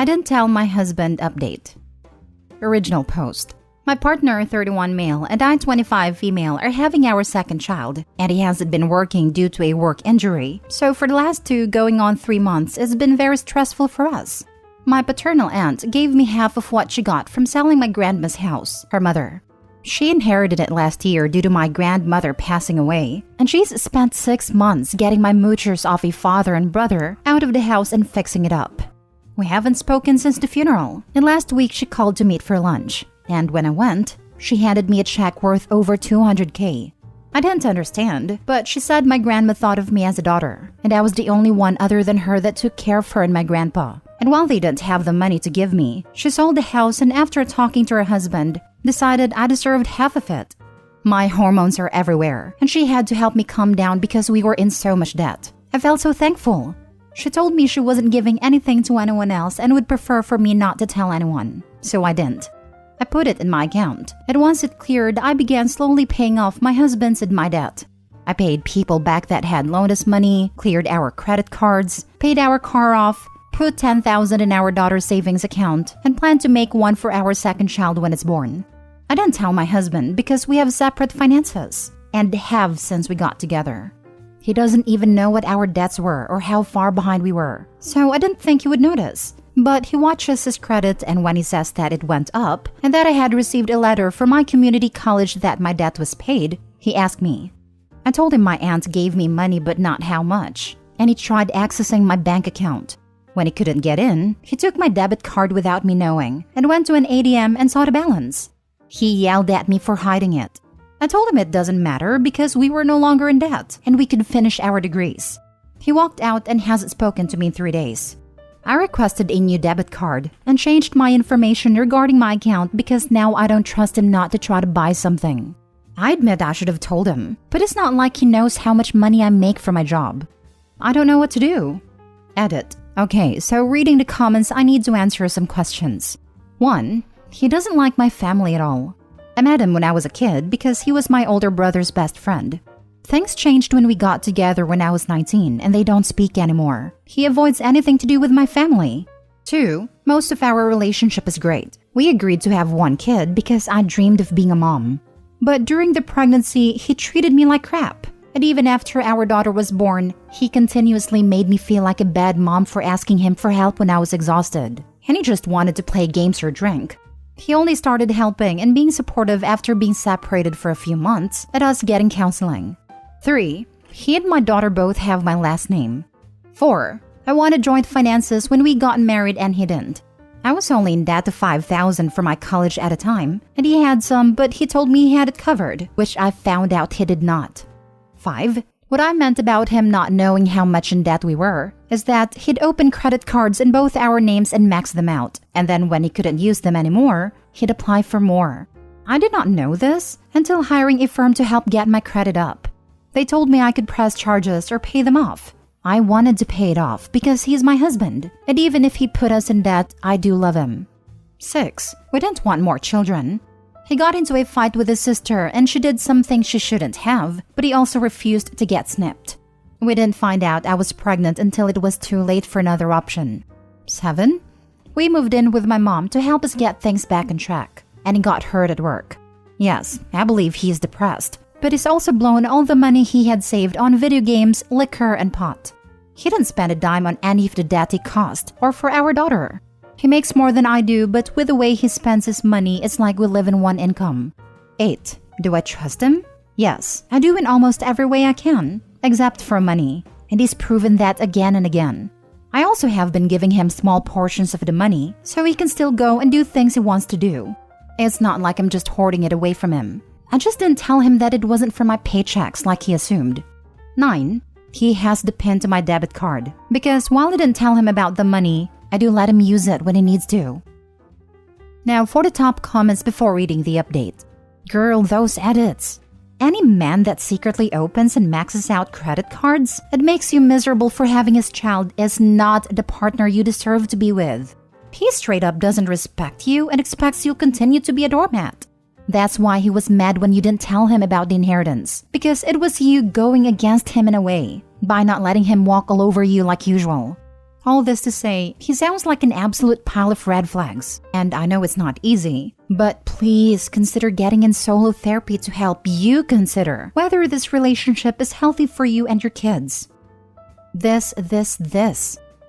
I didn't tell my husband update. Original post. My partner, 31 male, and I, 25 female, are having our second child, and he hasn't been working due to a work injury. So for the last 2 going on 3 months, it's been very stressful for us. My paternal aunt gave me half of what she got from selling my grandma's house, her mother. She inherited it last year due to my grandmother passing away, and she's spent 6 months getting my moochers off a father and brother out of the house and fixing it up. We haven't spoken since the funeral, and last week she called to meet for lunch. And when I went, she handed me a check worth over $200K. I didn't understand, but she said my grandma thought of me as a daughter, and I was the only one other than her that took care of her and my grandpa. And while they didn't have the money to give me, she sold the house and after talking to her husband, decided I deserved half of it. My hormones are everywhere, and she had to help me calm down because we were in so much debt. I felt so thankful. She told me she wasn't giving anything to anyone else and would prefer for me not to tell anyone, so I didn't. I put it in my account, and once it cleared, I began slowly paying off my husband's and my debt. I paid people back that had loaned us money, cleared our credit cards, paid our car off, put $10,000 in our daughter's savings account, and plan to make one for our second child when it's born. I didn't tell my husband because we have separate finances, and have since we got together. He doesn't even know what our debts were or how far behind we were, so I didn't think he would notice. But he watches his credit, and when he says that it went up and that I had received a letter from my community college that my debt was paid, he asked me. I told him my aunt gave me money but not how much, and he tried accessing my bank account. When he couldn't get in, he took my debit card without me knowing and went to an ATM and saw the balance. He yelled at me for hiding it. I told him it doesn't matter because we were no longer in debt and we could finish our degrees. He walked out and hasn't spoken to me in 3 days. I requested a new debit card and changed my information regarding my account because now I don't trust him not to try to buy something. I admit I should have told him, but it's not like he knows how much money I make for my job. I don't know what to do. Edit. Okay, so reading the comments, I need to answer some questions. 1. He doesn't like my family at all. I met him when I was a kid because he was my older brother's best friend. Things changed when we got together when I was 19 and they don't speak anymore. He avoids anything to do with my family. 2. Most of our relationship is great. We agreed to have 1 kid because I dreamed of being a mom. But during the pregnancy, he treated me like crap. And even after our daughter was born, he continuously made me feel like a bad mom for asking him for help when I was exhausted. And he just wanted to play games or drink. He only started helping and being supportive after being separated for a few months and us getting counseling. 3. He and my daughter both have my last name. 4. I wanted joint finances when we got married and he didn't. I was only in debt of $5,000 for my college at a time, and he had some, but he told me he had it covered, which I found out he did not. 5. What I meant about him not knowing how much in debt we were is that he'd open credit cards in both our names and max them out, and then when he couldn't use them anymore, he'd apply for more. I did not know this until hiring a firm to help get my credit up. They told me I could press charges or pay them off. I wanted to pay it off because he's my husband, and even if he put us in debt, I do love him. 6. We didn't want more children. He got into a fight with his sister and she did something she shouldn't have, but he also refused to get snipped. We didn't find out I was pregnant until it was too late for another option. 7. We moved in with my mom to help us get things back on track, and he got hurt at work. Yes, I believe he's depressed, but he's also blown all the money he had saved on video games, liquor, and pot. He didn't spend a dime on any of the debt he caused or for our daughter. He makes more than I do, but with the way he spends his money, it's like we live in one income. 8. Do I trust him? Yes, I do in almost every way I can, except for money, and he's proven that again and again. I also have been giving him small portions of the money, so he can still go and do things he wants to do. It's not like I'm just hoarding it away from him. I just didn't tell him that it wasn't from my paychecks like he assumed. 9. He has the PIN to my debit card, because while I didn't tell him about the money, I do let him use it when he needs to. Now for the top comments before reading the update. Girl, those edits. Any man that secretly opens and maxes out credit cards and makes you miserable for having his child is not the partner you deserve to be with. He straight up doesn't respect you and expects you'll continue to be a doormat. That's why he was mad when you didn't tell him about the inheritance, because it was you going against him in a way, by not letting him walk all over you like usual. All this to say, he sounds like an absolute pile of red flags. And I know it's not easy, but please consider getting in solo therapy to help you consider whether this relationship is healthy for you and your kids. This.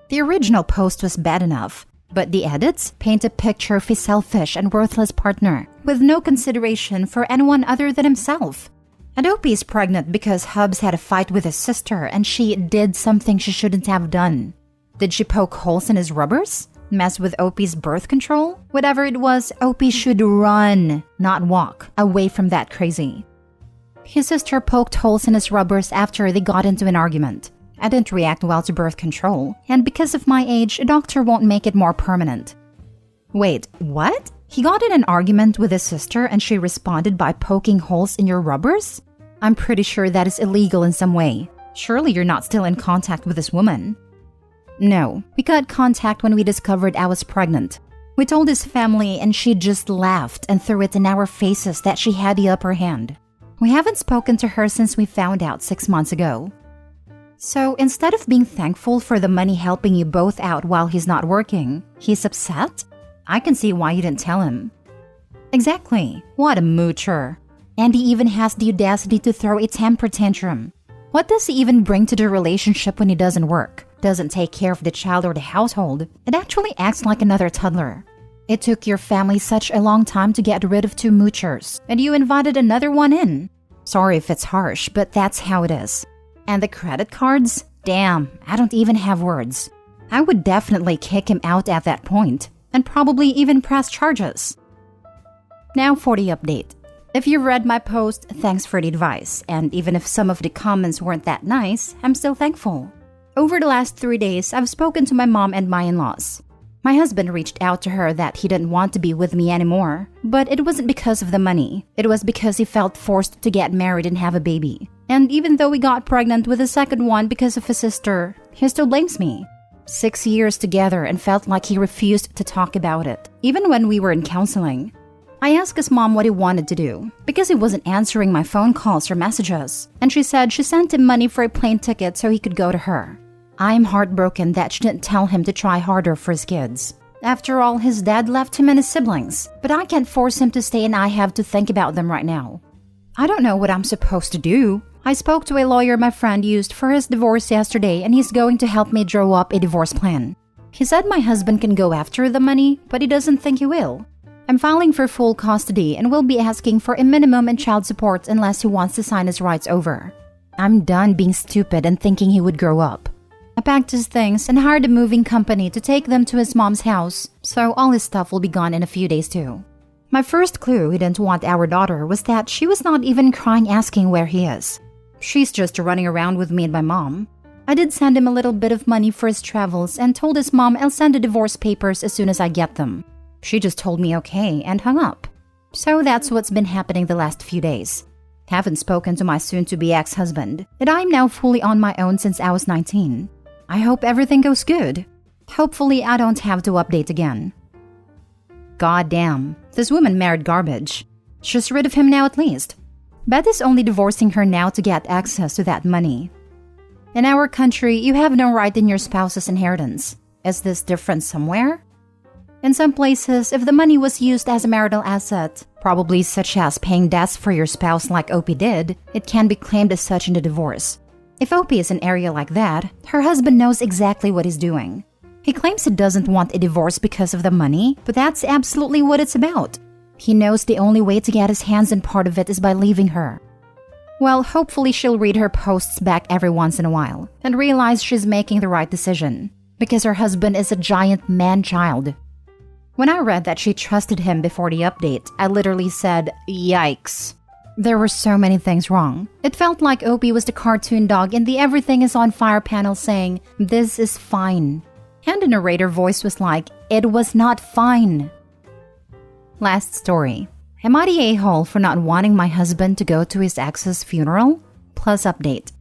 The original post was bad enough, but the edits paint a picture of a selfish and worthless partner with no consideration for anyone other than himself. And Opie is pregnant because Hubs had a fight with his sister and she did something she shouldn't have done. Did she poke holes in his rubbers? Mess with Opie's birth control? Whatever it was, Opie should run, not walk, away from that crazy. His sister poked holes in his rubbers after they got into an argument. I didn't react well to birth control, and because of my age, a doctor won't make it more permanent. Wait, what? He got in an argument with his sister and she responded by poking holes in your rubbers? I'm pretty sure that is illegal in some way. Surely you're not still in contact with this woman. No, we got contact when we discovered I was pregnant. We told his family and she just laughed and threw it in our faces that she had the upper hand. We haven't spoken to her since we found out 6 months ago. So instead of being thankful for the money helping you both out while he's not working, he's upset? I can see why you didn't tell him. Exactly. What a moocher. And he even has the audacity to throw a temper tantrum. What does he even bring to the relationship when he doesn't work? Doesn't take care of the child or the household? It actually acts like another toddler. It took your family such a long time to get rid of 2 moochers, and you invited another one in. Sorry if it's harsh, but that's how it is. And the credit cards? Damn, I don't even have words. I would definitely kick him out at that point, and probably even press charges. Now for the update. If you read my post, thanks for the advice, and even if some of the comments weren't that nice, I'm still thankful. Over the last 3 days, I've spoken to my mom and my in-laws. My husband reached out to her that he didn't want to be with me anymore, but it wasn't because of the money. It was because he felt forced to get married and have a baby. And even though we got pregnant with a second one because of his sister, he still blames me. 6 years together and felt like he refused to talk about it, even when we were in counseling. I asked his mom what he wanted to do, because he wasn't answering my phone calls or messages, and she said she sent him money for a plane ticket so he could go to her. I'm heartbroken that she didn't tell him to try harder for his kids. After all, his dad left him and his siblings, but I can't force him to stay and I have to think about them right now. I don't know what I'm supposed to do. I spoke to a lawyer my friend used for his divorce yesterday and he's going to help me draw up a divorce plan. He said my husband can go after the money, but he doesn't think he will. I'm filing for full custody and will be asking for a minimum in child support unless he wants to sign his rights over. I'm done being stupid and thinking he would grow up. I packed his things and hired a moving company to take them to his mom's house, so all his stuff will be gone in a few days too. My first clue he didn't want our daughter was that she was not even crying asking where he is. She's just running around with me and my mom. I did send him a little bit of money for his travels and told his mom I'll send the divorce papers as soon as I get them. She just told me okay and hung up. So that's what's been happening the last few days. Haven't spoken to my soon-to-be ex-husband, and I'm now fully on my own since I was 19. I hope everything goes good. Hopefully I don't have to update again. God damn, this woman married garbage. She's rid of him now at least. Beth is only divorcing her now to get access to that money. In our country, you have no right in your spouse's inheritance. Is this different somewhere? In some places, if the money was used as a marital asset, probably such as paying debts for your spouse like Opie did, it can be claimed as such in the divorce. If Opie is an area like that, her husband knows exactly what he's doing. He claims he doesn't want a divorce because of the money, but that's absolutely what it's about. He knows the only way to get his hands on part of it is by leaving her. Well, hopefully she'll read her posts back every once in a while and realize she's making the right decision, because her husband is a giant man-child. When I read that she trusted him before the update, I literally said, yikes. There were so many things wrong. It felt like Opie was the cartoon dog in the Everything is on Fire panel saying, "This is fine." And the narrator voice was like, "It was not fine." Last story. Am I the a-hole for not wanting my husband to go to his ex's funeral? Plus update.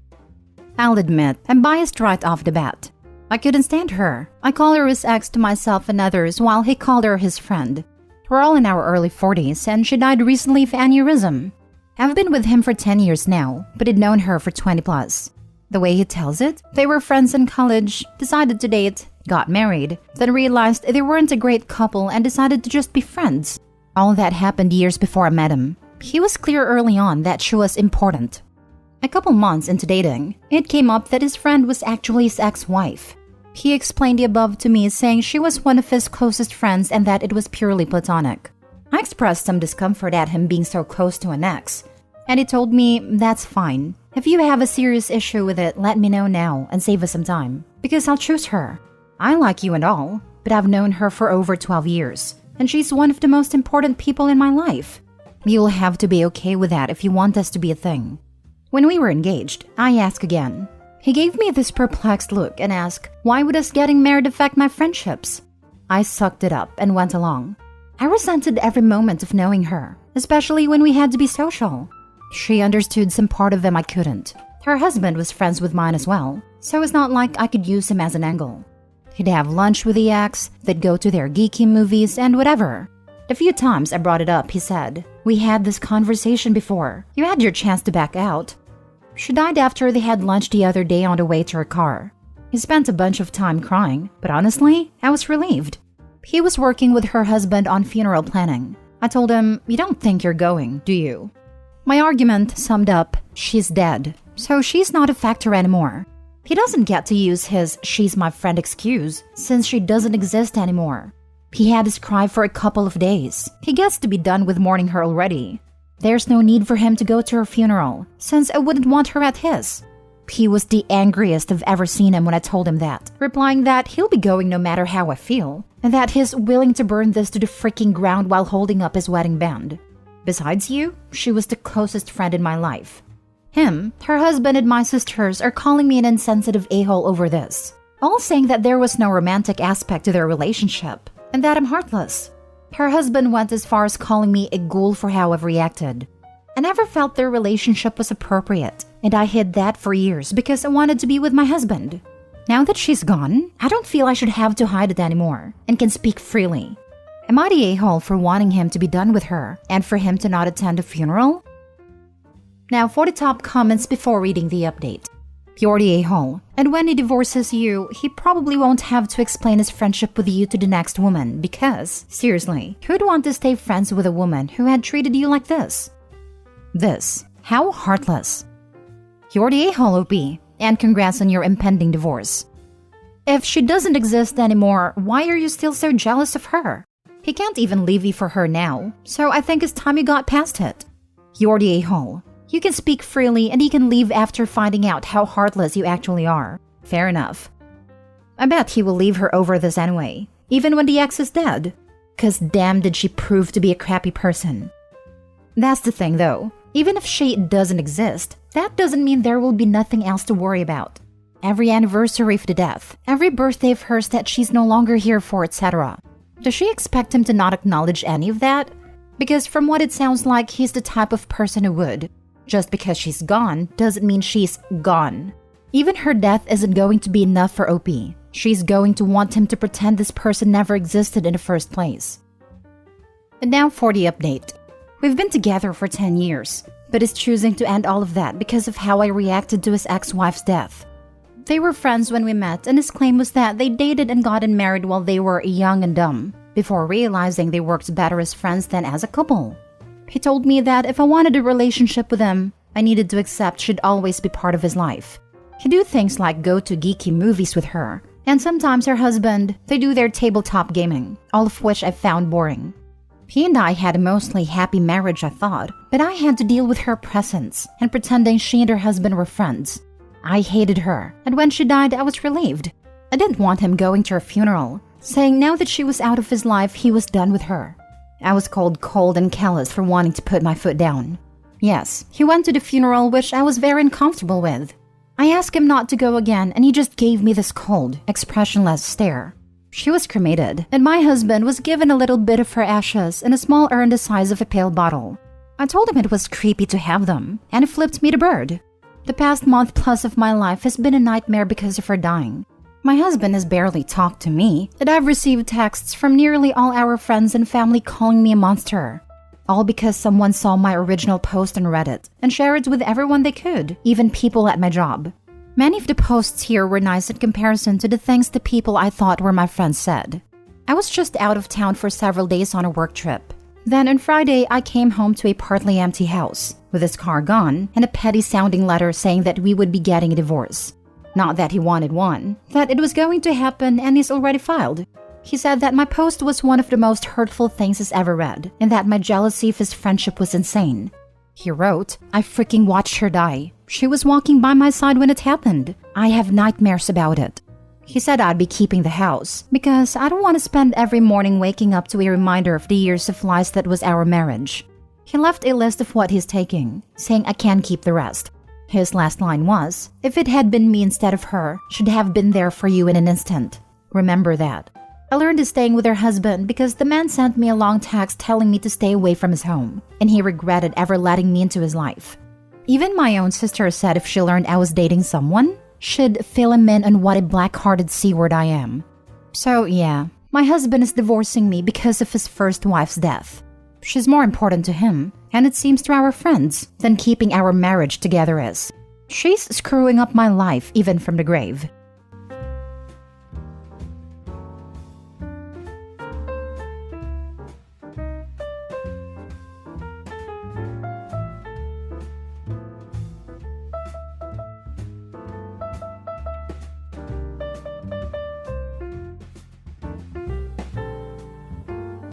I'll admit, I'm biased right off the bat. I couldn't stand her. I call her his ex to myself and others while he called her his friend. We're all in our early 40s and she died recently of aneurysm. I've been with him for 10 years now, but had known her for 20 plus. The way he tells it, they were friends in college, decided to date, got married, then realized they weren't a great couple and decided to just be friends. All that happened years before I met him. He was clear early on that she was important. A couple months into dating, it came up that his friend was actually his ex-wife. He explained the above to me, saying she was one of his closest friends and that it was purely platonic. I expressed some discomfort at him being so close to an ex, and he told me, "That's fine. If you have a serious issue with it, let me know now and save us some time, because I'll choose her. I like you and all, but I've known her for over 12 years, and she's one of the most important people in my life. You'll have to be okay with that if you want us to be a thing." When we were engaged, I asked again. He gave me this perplexed look and asked, "Why would us getting married affect my friendships?" I sucked it up and went along. I resented every moment of knowing her, especially when we had to be social. She understood some part of him I couldn't. Her husband was friends with mine as well, so it's not like I could use him as an angle. He'd have lunch with the ex, they'd go to their geeky movies and whatever. The few times I brought it up, he said, "We had this conversation before. You had your chance to back out." She died after they had lunch the other day on the way to her car. He spent a bunch of time crying, but honestly, I was relieved. He was working with her husband on funeral planning. I told him, "You don't think you're going, do you?" My argument summed up, she's dead, so she's not a factor anymore. He doesn't get to use his "she's my friend" excuse, since she doesn't exist anymore. He had his cry for a couple of days. He gets to be done with mourning her already. There's no need for him to go to her funeral, since I wouldn't want her at his. He was the angriest I've ever seen him when I told him that, replying that he'll be going no matter how I feel, and that he's willing to burn this to the freaking ground while holding up his wedding band. Besides you, she was the closest friend in my life. Him, her husband, and my sisters are calling me an insensitive a-hole over this, all saying that there was no romantic aspect to their relationship, and that I'm heartless. Her husband went as far as calling me a ghoul for how I've reacted. I never felt their relationship was appropriate, and I hid that for years because I wanted to be with my husband. Now that she's gone, I don't feel I should have to hide it anymore, and can speak freely. Am I the a-hole for wanting him to be done with her, and for him to not attend a funeral? Now for the top comments before reading the update. You're the a-hole, and when he divorces you, he probably won't have to explain his friendship with you to the next woman because, seriously, who'd want to stay friends with a woman who had treated you like this? How heartless. You're the a-hole, OP, and congrats on your impending divorce. If she doesn't exist anymore, why are you still so jealous of her? He can't even leave you for her now, so I think it's time you got past it. You're the a-hole. You can speak freely and he can leave after finding out how heartless you actually are. Fair enough. I bet he will leave her over this anyway, even when the ex is dead. 'Cause damn did she prove to be a crappy person. That's the thing though, even if she doesn't exist, that doesn't mean there will be nothing else to worry about. Every anniversary of the death, every birthday of hers that she's no longer here for, etc. Does she expect him to not acknowledge any of that? Because from what it sounds like, he's the type of person who would. Just because she's gone doesn't mean she's gone. Even her death isn't going to be enough for OP. She's going to want him to pretend this person never existed in the first place. And now for the update. We've been together for 10 years, but is choosing to end all of that because of how I reacted to his ex-wife's death. They were friends when we met, and his claim was that they dated and gotten married while they were young and dumb, before realizing they worked better as friends than as a couple. He told me that if I wanted a relationship with him, I needed to accept she'd always be part of his life. He'd do things like go to geeky movies with her, and sometimes her husband, they do their tabletop gaming, all of which I found boring. He and I had a mostly happy marriage, I thought, but I had to deal with her presence and pretending she and her husband were friends. I hated her, and when she died, I was relieved. I didn't want him going to her funeral, saying now that she was out of his life, he was done with her. I was called cold and callous for wanting to put my foot down. Yes, he went to the funeral, which I was very uncomfortable with. I asked him not to go again, and he just gave me this cold, expressionless stare. She was cremated, and my husband was given a little bit of her ashes in a small urn the size of a pill bottle. I told him it was creepy to have them, and he flipped me the bird. The past month plus of my life has been a nightmare because of her dying. My husband has barely talked to me, and I've received texts from nearly all our friends and family calling me a monster. All because someone saw my original post on Reddit and shared it with everyone they could, even people at my job. Many of the posts here were nice in comparison to the things the people I thought were my friends said. I was just out of town for several days on a work trip. Then on Friday, I came home to a partly empty house, with his car gone, and a petty-sounding letter saying that we would be getting a divorce. Not that he wanted one, that it was going to happen and he's already filed. He said that my post was one of the most hurtful things he's ever read, and that my jealousy of his friendship was insane. He wrote, "I freaking watched her die. She was walking by my side when it happened. I have nightmares about it." He said I'd be keeping the house because I don't want to spend every morning waking up to a reminder of the years of lies that was our marriage. He left a list of what he's taking, saying I can keep the rest. His last line was, "If it had been me instead of her, she'd have been there for you in an instant. Remember that." I learned to staying with her husband because the man sent me a long text telling me to stay away from his home, and he regretted ever letting me into his life. Even my own sister said if she learned I was dating someone, she'd fill him in on what a black-hearted C-word I am. So yeah, my husband is divorcing me because of his first wife's death. She's more important to him, and it seems to our friends, than keeping our marriage together is. She's screwing up my life even from the grave.